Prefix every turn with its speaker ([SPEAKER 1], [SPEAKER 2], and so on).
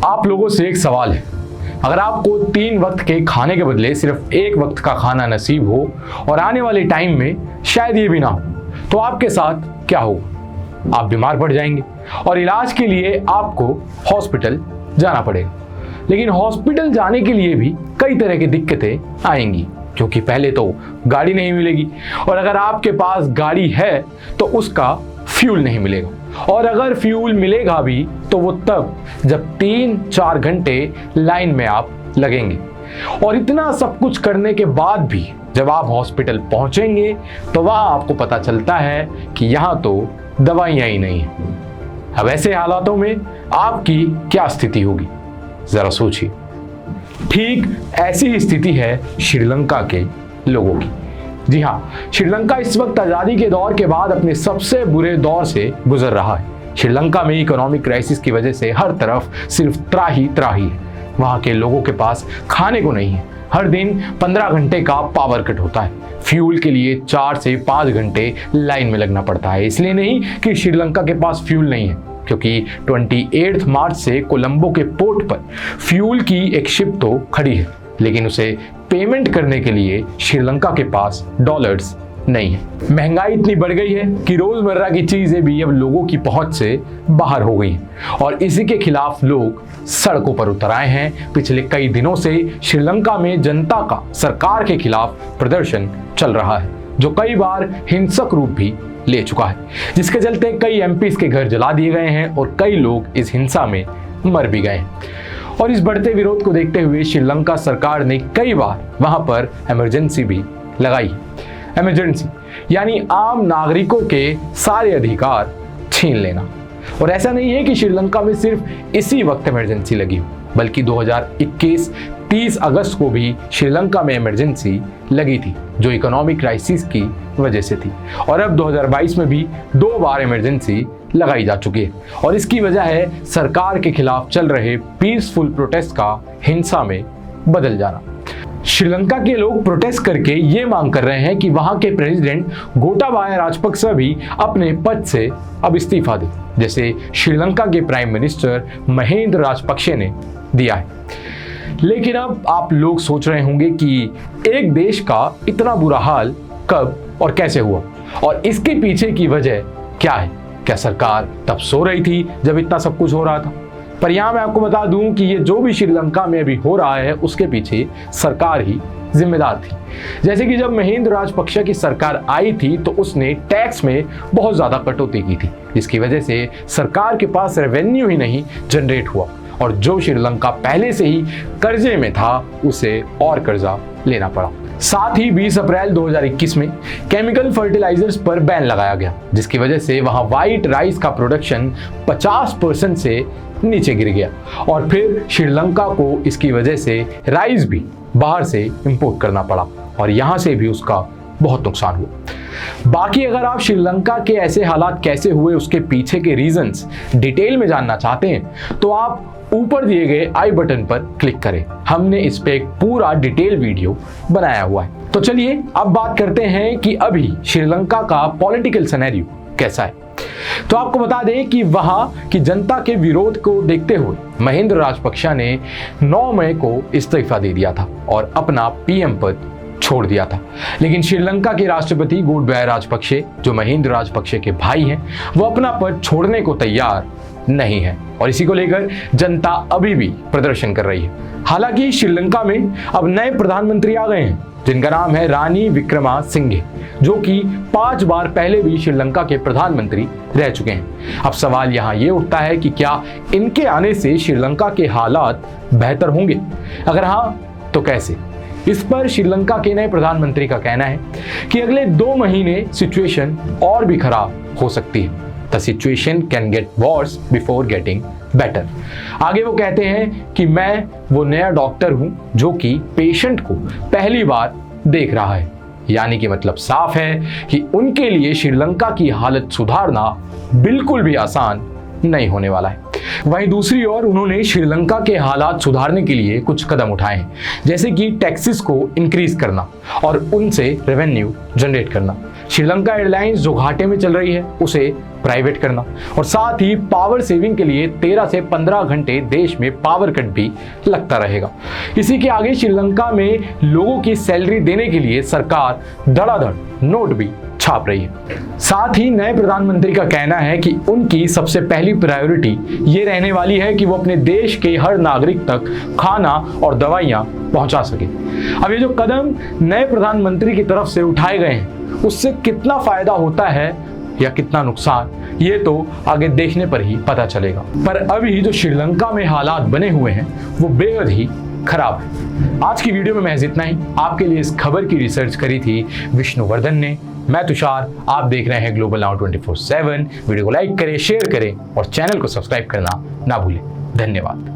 [SPEAKER 1] आप लोगों से एक सवाल है, अगर आपको 3 वक्त के खाने के बदले सिर्फ 1 वक्त का खाना नसीब हो और आने वाले टाइम में शायद ये भी ना हो, तो आपके साथ क्या होगा? आप बीमार पड़ जाएंगे और इलाज के लिए आपको हॉस्पिटल जाना पड़ेगा। लेकिन हॉस्पिटल जाने के लिए भी कई तरह की दिक्कतें आएंगी, क्योंकि पहले तो गाड़ी नहीं मिलेगी, और अगर आपके पास गाड़ी है तो उसका फ्यूल नहीं मिलेगा, और अगर फ्यूल मिलेगा भी तो वो तब जब 3-4 घंटे लाइन में आप लगेंगे। और इतना सब कुछ करने के बाद भी जब आप हॉस्पिटल पहुंचेंगे तो वहां आपको पता चलता है कि यहाँ तो दवाइयां ही नहीं है। अब ऐसे हालातों में आपकी क्या स्थिति होगी, जरा सोचिए। ठीक ऐसी ही स्थिति है श्रीलंका के लोगों की। जी हाँ, श्रीलंका इस वक्त आजादी के दौर के बाद अपने सबसे बुरे दौर से गुजर रहा है। श्रीलंका में इकोनॉमिक क्राइसिस की वजह से हर तरफ सिर्फ त्राही त्राही है। वहां के लोगों के पास खाने को नहीं है। हर दिन 15 घंटे का पावर कट होता है। फ्यूल के लिए 4 से 5 घंटे लाइन में लगना पड़ता है। इसलिए नहीं कि श्रीलंका के पास फ्यूल नहीं है, क्योंकि 28 मार्च से कोलंबो के पोर्ट पर फ्यूल की एक शिप तो खड़ी है, लेकिन उसे पेमेंट करने के लिए श्रीलंका के पास डॉलर्स नहीं है। महंगाई इतनी बढ़ गई है कि रोजमर्रा की चीजें भी अब लोगों की पहुंच से बाहर हो गई हैं, और इसी के खिलाफ लोग सड़कों पर उतर आए हैं। पिछले कई दिनों से श्रीलंका में जनता का सरकार के खिलाफ प्रदर्शन चल रहा है, जो कई बार हिंसक रूप भी ले चुका है, जिसके चलते कई एमपीज के घर जला दिए गए हैं और कई लोग इस हिंसा में मर भी गए हैं। और इस बढ़ते विरोध को देखते हुए श्रीलंका सरकार ने कई बार वहां पर इमरजेंसी भी लगाई। इमरजेंसी यानी आम नागरिकों के सारे अधिकार छीन लेना। और ऐसा नहीं है कि श्रीलंका में सिर्फ इसी वक्त इमरजेंसी लगी हो, बल्कि 2021 30 अगस्त को भी श्रीलंका में इमरजेंसी लगी थी, जो इकोनॉमिक क्राइसिस की वजह से थी। और अब 2022 में भी 2 बार इमरजेंसी लगाई जा चुकी है, और इसकी वजह है सरकार के खिलाफ चल रहे पीसफुल प्रोटेस्ट का हिंसा में बदल जाना। श्रीलंका के लोग प्रोटेस्ट करके ये मांग कर रहे हैं कि वहां के प्रेसिडेंट गोटाबाया राजपक्सा भी अपने पद से अब इस्तीफा दें, जैसे श्रीलंका के प्राइम मिनिस्टर महेंद्र राजपक्षे ने दिया है। लेकिन अब आप लोग सोच रहे होंगे कि एक देश का इतना बुरा हाल कब और कैसे हुआ, और इसके पीछे की वजह क्या है? क्या सरकार तब सो रही थी जब इतना सब कुछ हो रहा था? पर यहाँ मैं आपको बता दूं कि ये जो भी श्रीलंका में अभी हो रहा है उसके पीछे सरकार ही जिम्मेदार थी। जैसे कि जब महेंद्र राजपक्षे की सरकार आई थी तो उसने टैक्स में बहुत ज्यादा कटौती की थी, जिसकी वजह से सरकार के पास रेवेन्यू ही नहीं जनरेट हुआ, और जो श्रीलंका पहले से ही कर्जे में था उसे और कर्जा लेना पड़ा। साथ ही 20 अप्रैल 2021 में केमिकल फर्टिलाइजर्स पर बैन लगाया गया, जिसकी वजह से वहां व्हाइट राइस का प्रोडक्शन 50% से नीचे गिर गया, और फिर श्रीलंका को इसकी वजह से राइस भी बाहर से इंपोर्ट करना पड़ा, और यहां से भी उसका बहुत नुकसान हुआ। बाकी अगर आप श्रीलंका के ऐसे हालात कैसे हुए उसके पीछे के रीजंस डिटेल में जानना चाहते हैं तो आप ऊपर दिए गए आई बटन पर क्लिक करें। हमने इस पे एक पूरा डिटेल वीडियो बनाया हुआ है। तो चलिए अब बात करते हैं कि अभी श्रीलंका का पॉलिटिकल सिनेरियो कैसा है। तो आपको बता दें कि वहां की जनता के विरोध को देखते हुए महेंद्र राजपक्षे ने 9 मई को इस्तीफा दे दिया था और अपना पीएम पद छोड़ दिया था। लेकिन श्रीलंका के राष्ट्रपति गोटाबाया राजपक्षे, जो महेंद्र राजपक्षे के भाई हैं, वो अपना पद छोड़ने को तैयार नहीं है, और इसी को लेकर जनता अभी भी प्रदर्शन कर रही है। हालांकि श्रीलंका में अब नए प्रधानमंत्री आ गए हैं, जिनका नाम है रानी विक्रमासिंघे, जो कि 5 बार पहले भी श्रीलंका के प्रधानमंत्री रह चुके हैं। अब सवाल यहाँ ये उठता है कि क्या इनके आने से श्रीलंका के हालात बेहतर होंगे? अगर हाँ तो कैसे? इस पर श्रीलंका के नए प्रधानमंत्री का कहना है कि अगले 2 महीने सिचुएशन और भी खराब हो सकती है। The situation can get worse before getting better। आगे वो कहते हैं कि मैं वो नया डॉक्टर हूं जो कि पेशेंट को पहली बार देख रहा है। यानी कि मतलब साफ है कि उनके लिए श्रीलंका की हालत सुधारना बिल्कुल भी आसान नहीं होने वाला है। वहीं दूसरी ओर उन्होंने श्रीलंका के हालात सुधारने के लिए कुछ कदम उठाए हैं, जैसे कि टैक्सेस को इंक्रीज करना और उनसे रेवेन्यू जनरेट करना। श्रीलंका एयरलाइंस जो घाटे में चल रही है उसे प्राइवेट करना, और साथ ही पावर सेविंग के लिए 13 से 15 घंटे देश में पावर कट भी लगता रहेगा। इसी के आगे श्रीलंका में लोगों की सैलरी देने के लिए सरकार धड़ाधड़ नोट भी छाप रही है। साथ ही नए प्रधानमंत्री का कहना है कि उनकी सबसे पहली प्रायोरिटी ये रहने वाली है कि वो अपने देश के हर नागरिक तक खाना और दवाइयां पहुंचा सके। अब ये जो कदम नए प्रधानमंत्री की तरफ से उठाए गए हैं उससे कितना फायदा होता है या कितना नुकसान, ये तो आगे देखने पर ही पता चलेगा। पर अभी जो श्रीलंका में हालात बने हुए हैं वो बेहद ही खराब है। आज की वीडियो में महज इतना ही। आपके लिए इस खबर की रिसर्च करी थी विष्णुवर्धन ने। मैं तुषार, आप देख रहे हैं ग्लोबल नाउ 24/7। वीडियो को लाइक करें, शेयर करें और चैनल को सब्सक्राइब करना ना भूलें। धन्यवाद।